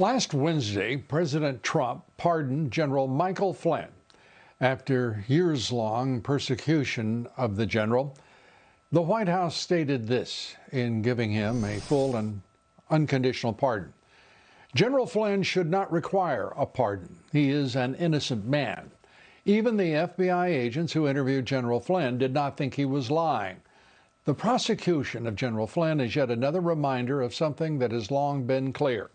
Last Wednesday, President Trump pardoned General Michael Flynn after years-long persecution of the general. The White House stated this in giving him a full and unconditional pardon. General Flynn should not require a pardon. He is an innocent man. Even the FBI agents who interviewed General Flynn did not think he was lying. The prosecution of General Flynn is yet another reminder of something that has long been clear.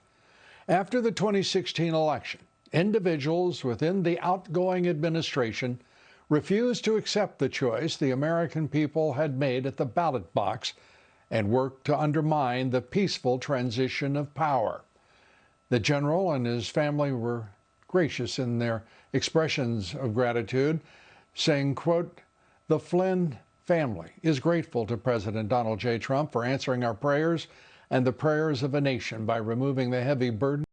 After the 2016 election, individuals within the outgoing administration refused to accept the choice the American people had made at the ballot box and worked to undermine the peaceful transition of power. The general and his family were gracious in their expressions of gratitude, saying, quote, "The Flynn family is grateful to President Donald J. Trump for answering our prayers and the prayers of a nation by removing the heavy burden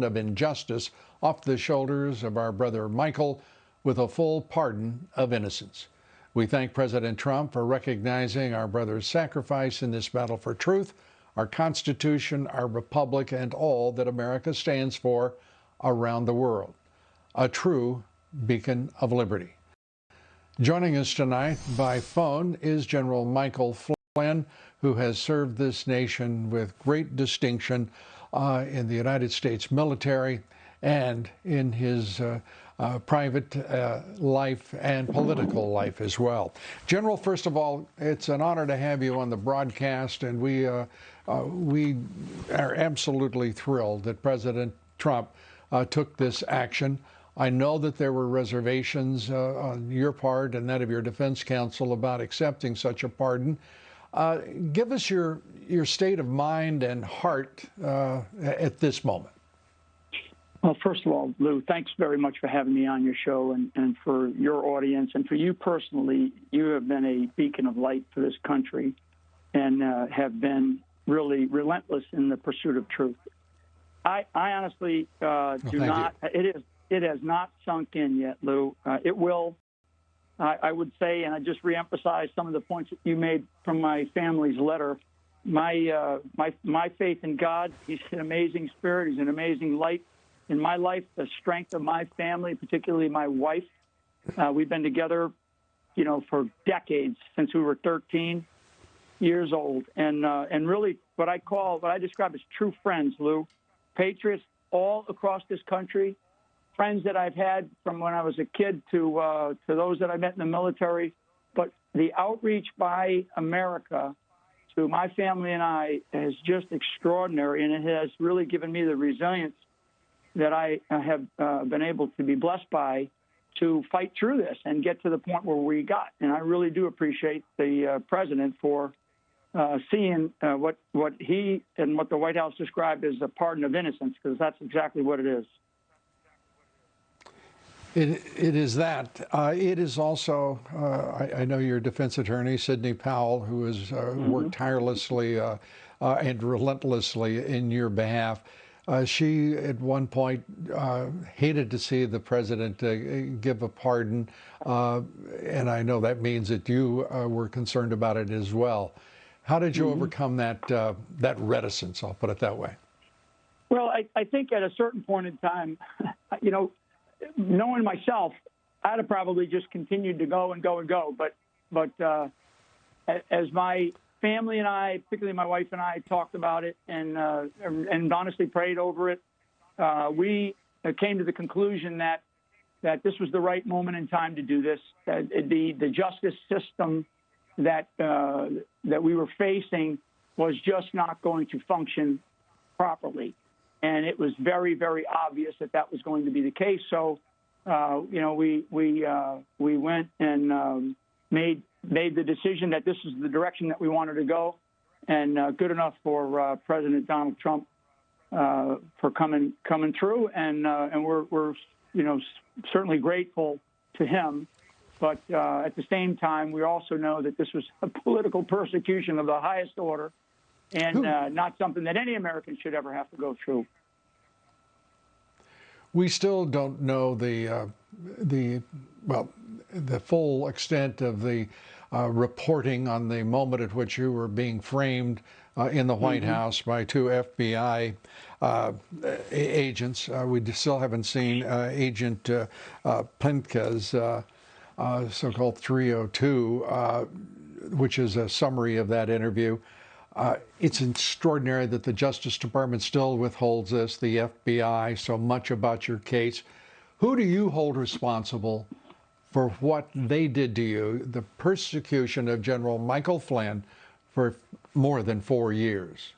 of injustice off the shoulders of our brother Michael with a full pardon of innocence. We thank President Trump for recognizing our brother's sacrifice in this battle for truth, our Constitution, our republic, and all that America stands for around the world. A true beacon of liberty." Joining us tonight by phone is General Michael Flynn, who has served this nation with great distinction in the United States military and in his private life and political life as well. General, first of all, it's an honor to have you on the broadcast, and we are absolutely thrilled that President Trump took this action. I know that there were reservations on your part and that of your defense counsel about accepting such a pardon. Give us your state of mind and heart at this moment. Well, first of all, Lou, thanks very much for having me on your show, and for your audience, and for you personally. You have been a beacon of light for this country and have been really relentless in the pursuit of truth. I honestly do not. It has not sunk in yet, Lou. It will. I would say, and I just reemphasize some of the points that you made from my family's letter. My faith in God. He's an amazing spirit. He's an amazing light in my life. The strength of my family, particularly my wife. We've been together, for decades, since we were 13 years old, and really what I describe as true friends, Lou. Patriots all across this country. Friends that I've had from when I was a kid to those that I met in the military. But the outreach by America to my family and I is just extraordinary, and it has really given me the resilience that I have been able to be blessed by to fight through this and get to the point where we got. And I really do appreciate the president for seeing what he and what the White House described as a pardon of innocence, because that's exactly what it is. It is that. It is also, I know your defense attorney, Sidney Powell, who has worked tirelessly and relentlessly in your behalf. She, at one point, hated to see the president give a pardon, and I know that means that you were concerned about it as well. How did you overcome that reticence? I'll put it that way. Well, I think at a certain point in time, knowing myself, I'd have probably just continued to go and go and go. But as my family and I, particularly my wife and I, talked about it and honestly prayed over it, we came to the conclusion that this was the right moment in time to do this. The justice system that we were facing was just not going to function properly. And it was very, very obvious that was going to be the case. So, we went and made the decision that this is the direction that we wanted to go, and good enough for President Donald Trump for coming through, and we're certainly grateful to him. But at the same time, we also know that this was a political persecution of the highest order, and not something that any American should ever have to go through. We still don't know the full extent of the reporting on the moment at which you were being framed in the White House by two FBI agents. We still haven't seen Agent Plinka's so-called 302, which is a summary of that interview. It's extraordinary that the Justice Department still withholds this, the FBI, so much about your case. Who do you hold responsible for what they did to you, the persecution of General Michael Flynn for more than 4 years?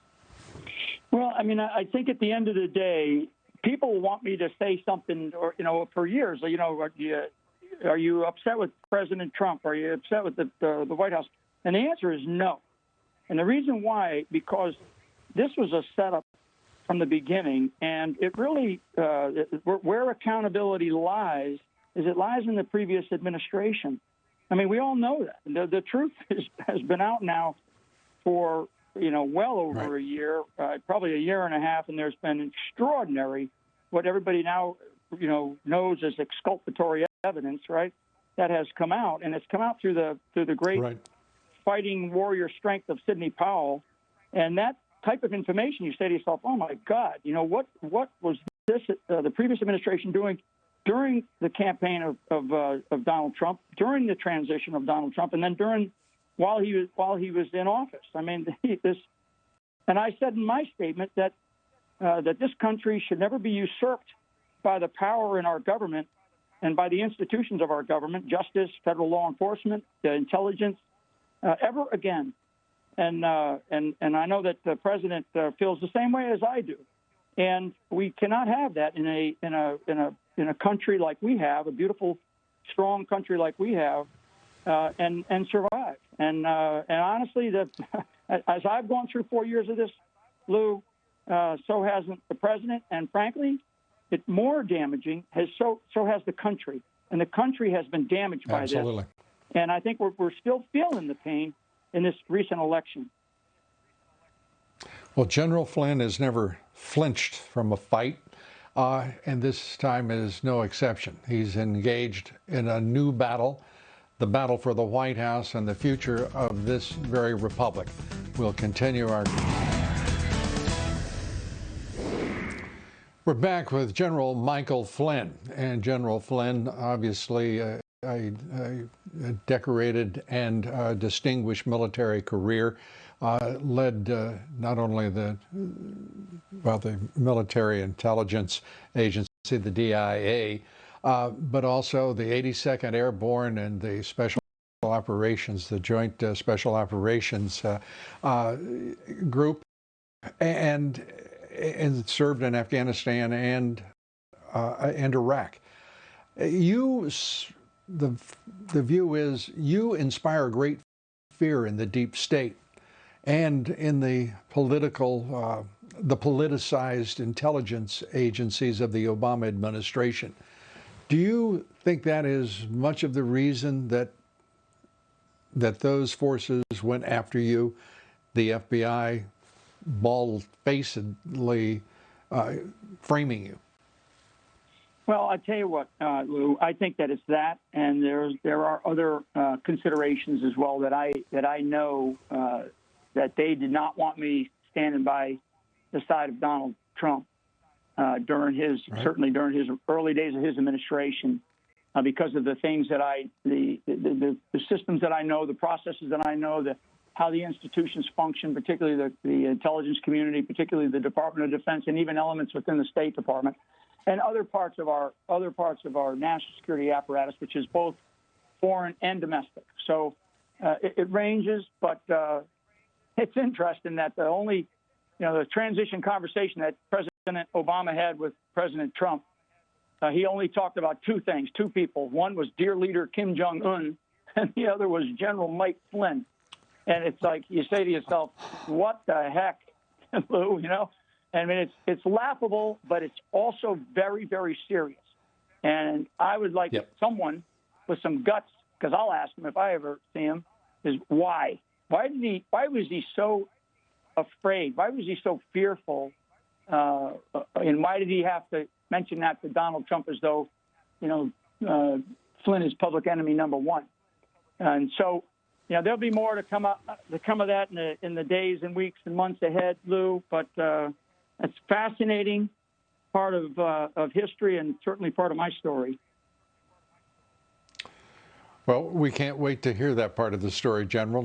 Well, I mean, I think at the end of the day, people want me to say something, or, for years, are you upset with President Trump? Are you upset with the White House? And the answer is no. And the reason why, because this was a setup from the beginning, and it really, where accountability lies, is it lies in the previous administration. I mean, we all know that. The truth has been out now for, well over a year, probably a year and a half, and there's been extraordinary, what everybody now, knows as exculpatory evidence, right, that has come out. And it's come out through the great fighting warrior strength of Sidney Powell. And that type of information, you say to yourself, oh, my God, what was this, the previous administration doing during the campaign of Donald Trump, during the transition of Donald Trump, and then while he was in office. I mean, and I said in my statement that this country should never be usurped by the power in our government and by the institutions of our government, justice, federal law enforcement, intelligence, ever again. And I know that the president feels the same way as I do. And we cannot have that in a country like we have, a beautiful, strong country like we have, and survive. And honestly, as I've gone through 4 years of this, Lou, so hasn't the president. And frankly, it's more damaging. So has the country, and the country has been damaged by this. And I think we're still feeling the pain in this recent election. Well, General Flynn has never flinched from a fight, and this time is no exception. He's engaged in a new battle, the battle for the White House and the future of this very republic. We'll continue our... We're back with General Michael Flynn, and General Flynn, obviously a decorated and distinguished military career, led not only the military intelligence agency, the DIA, but also the 82nd Airborne and the Special Operations, the Joint Special Operations group, and served in Afghanistan and Iraq. The view is you inspire great fear in the deep state and in the politicized intelligence agencies of the Obama administration. Do you think that is much of the reason that those forces went after you, the FBI, bald-facedly framing you? Well, I tell you what, Lou, I think that it's that, and there are other considerations as well that I know that they did not want me standing by the side of Donald Trump certainly during his early days of his administration, because of the things that the systems that I know, the processes that I know, how the institutions function, particularly the intelligence community, particularly the Department of Defense, and even elements within the State Department, and other parts of our national security apparatus, which is both foreign and domestic. So it ranges, but it's interesting that the transition conversation that President Obama had with President Trump, he only talked about two things, two people. One was dear leader Kim Jong-un, and the other was General Mike Flynn. And it's like you say to yourself, what the heck, Lou, I mean, it's laughable, but it's also very, very serious. And I would like someone with some guts, because I'll ask him if I ever see him, is why? Why was he so afraid? Why was he so fearful? And why did he have to mention that to Donald Trump as though, Flynn is public enemy number one? And so there'll be more to come of that in the days and weeks and months ahead, Lou. But it's fascinating part of history and certainly part of my story. Well, we can't wait to hear that part of the story, General.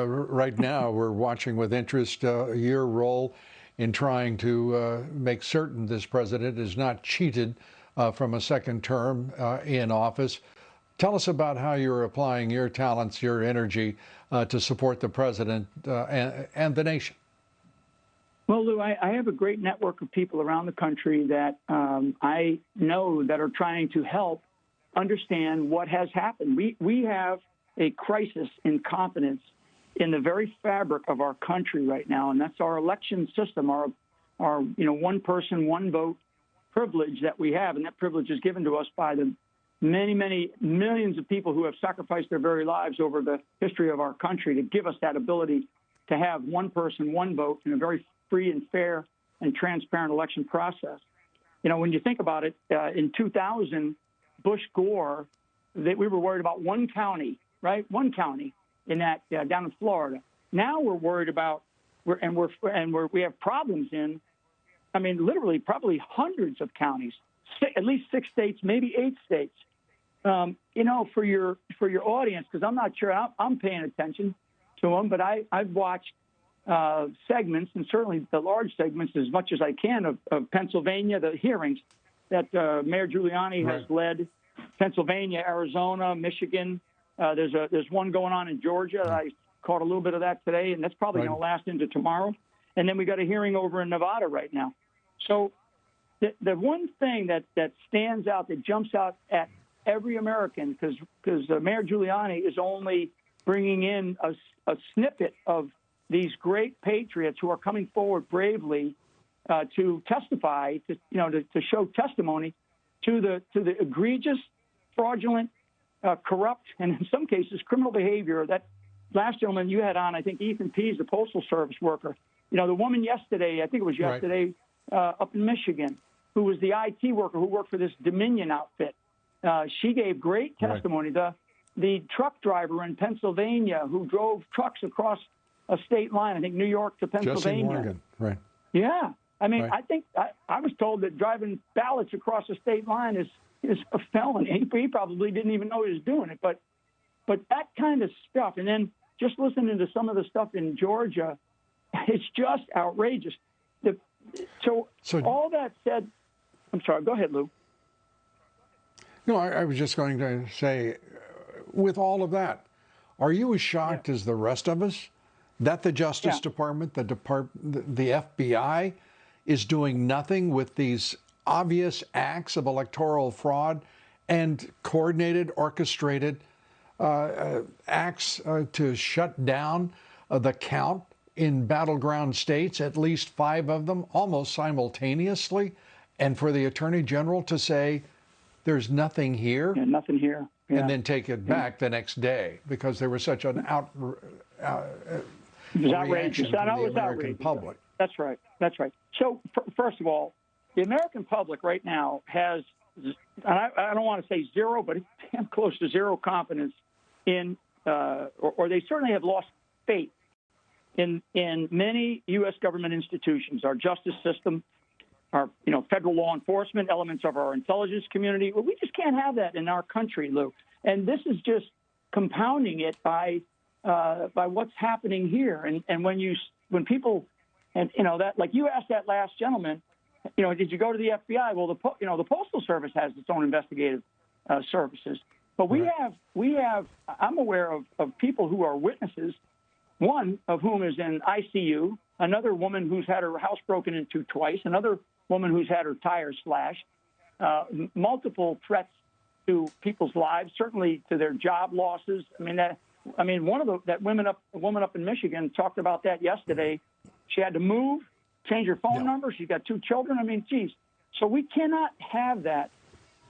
Right now, we're watching with interest your role in trying to make certain this president is not cheated from a second term in office. Tell us about how you're applying your talents, your energy to support the president and the nation. Well, Lou, I have a great network of people around the country that I know that are trying to help understand what has happened. We have a crisis in confidence in the very fabric of our country right now, and that's our election system, our one person, one vote privilege that we have, and that privilege is given to us by the many, many millions of people who have sacrificed their very lives over the history of our country to give us that ability to have one person, one vote in a very free and fair and transparent election process. When you think about it, in 2000, Bush Gore, we were worried about one county, right? One county in that down in Florida. Now we're worried about we have problems in, literally probably hundreds of counties, at least 6 states, maybe 8 states. For your audience, because I'm not sure I'm paying attention to them, but I've watched segments, and certainly the large segments as much as I can of Pennsylvania, the hearings that Mayor Giuliani has led. Pennsylvania, Arizona, Michigan. There's one going on in Georgia. I caught a little bit of that today, and that's probably going to last into tomorrow. And then we got a hearing over in Nevada right now. So the one thing that stands out, that jumps out at every American, because Mayor Giuliani is only bringing in a snippet of these great patriots who are coming forward bravely to testify, to show testimony to the egregious, fraudulent, corrupt, and in some cases criminal behavior. That last gentleman you had on, I think Ethan Pease, the Postal Service worker. The woman yesterday, I think it was yesterday, up in Michigan, who was the IT worker who worked for this Dominion outfit. She gave great testimony. The truck driver in Pennsylvania who drove trucks across a state line, I think New York to Pennsylvania. Jesse Morgan, right. Yeah. I think I was told that driving ballots across a state line is a felony. He probably didn't even know he was doing it. But that kind of stuff, and then just listening to some of the stuff in Georgia, it's just outrageous. So all that said, I'm sorry, go ahead, Lou. No, I was just going to say, with all of that, are you as shocked as the rest of us that the Justice Department, the FBI, is doing nothing with these obvious acts of electoral fraud and coordinated, orchestrated acts to shut down the count in battleground states, at least 5 of them, almost simultaneously, and for the Attorney General to say, there's nothing here? Yeah, nothing here. Yeah. And then take it back the next day because there was such an reaction from the American public. That's right. That's right. So, first of all, the American public right now has, and I don't want to say zero, but it's damn close to zero confidence in, or they certainly have lost faith in many U.S. government institutions, our justice system, our federal law enforcement, elements of our intelligence community. Well, we just can't have that in our country, Lou. And this is just compounding it by what's happening here. And when people, and that, like you asked that last gentleman, did you go to the FBI? Well, the Postal Service has its own investigative services, but we have. I'm aware of people who are witnesses. One of whom is in ICU. Another woman who's had her house broken into twice. Another woman who's had her tires slashed. Multiple threats to people's lives, certainly to their job losses. That woman up in Michigan talked about that yesterday. She had to move, change her phone number. She's got 2 children. Geez. So we cannot have that.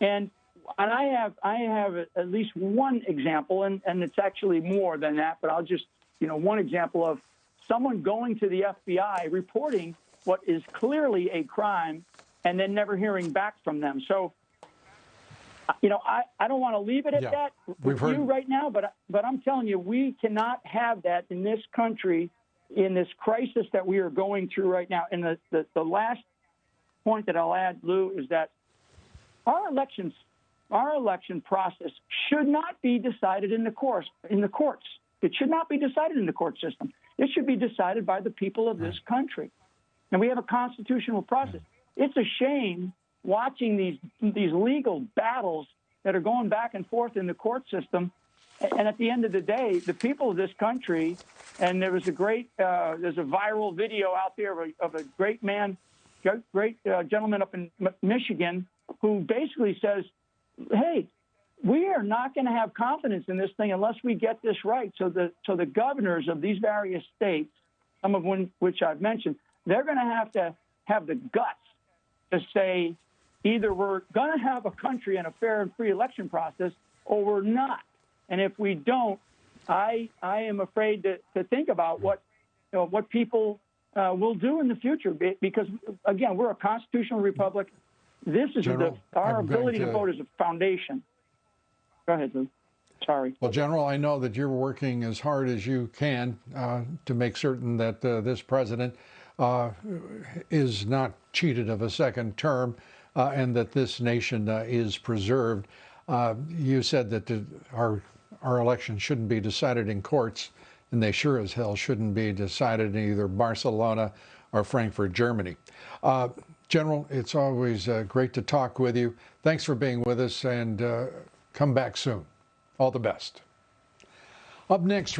And I have at least one example, and it's actually more than that, but I'll just, one example of someone going to the FBI, reporting what is clearly a crime, and then never hearing back from them. So I don't want to leave it at that with you right now, but I'm telling you, we cannot have that in this country, in this crisis that we are going through right now. And the last point that I'll add, Lou, is that our election process should not be decided in the courts. It should not be decided in the court system. It should be decided by the people of this country. And we have a constitutional process. It's a shame watching these legal battles that are going back and forth in the court system. And at the end of the day, the people of this country, and there was there's a viral video out there of a great gentleman up in Michigan who basically says, hey, we are not going to have confidence in this thing unless we get this right. So the governors of these various states, some of which I've mentioned, they're going to have the guts to say either we're going to have a country and a fair and free election process or we're not. And if we don't, I am afraid to think about what people will do in the future, because, again, we're a constitutional republic. This is our ability to vote is a foundation. Go ahead, Lou. Sorry. Well, General, I know that you're working as hard as you can to make certain that this president is not cheated of a second term and that this nation is preserved. You said that our election shouldn't be decided in courts, and they sure as hell shouldn't be decided in either Barcelona or Frankfurt, Germany. General, it's always great to talk with you. Thanks for being with us, and come back soon. All the best. Up next,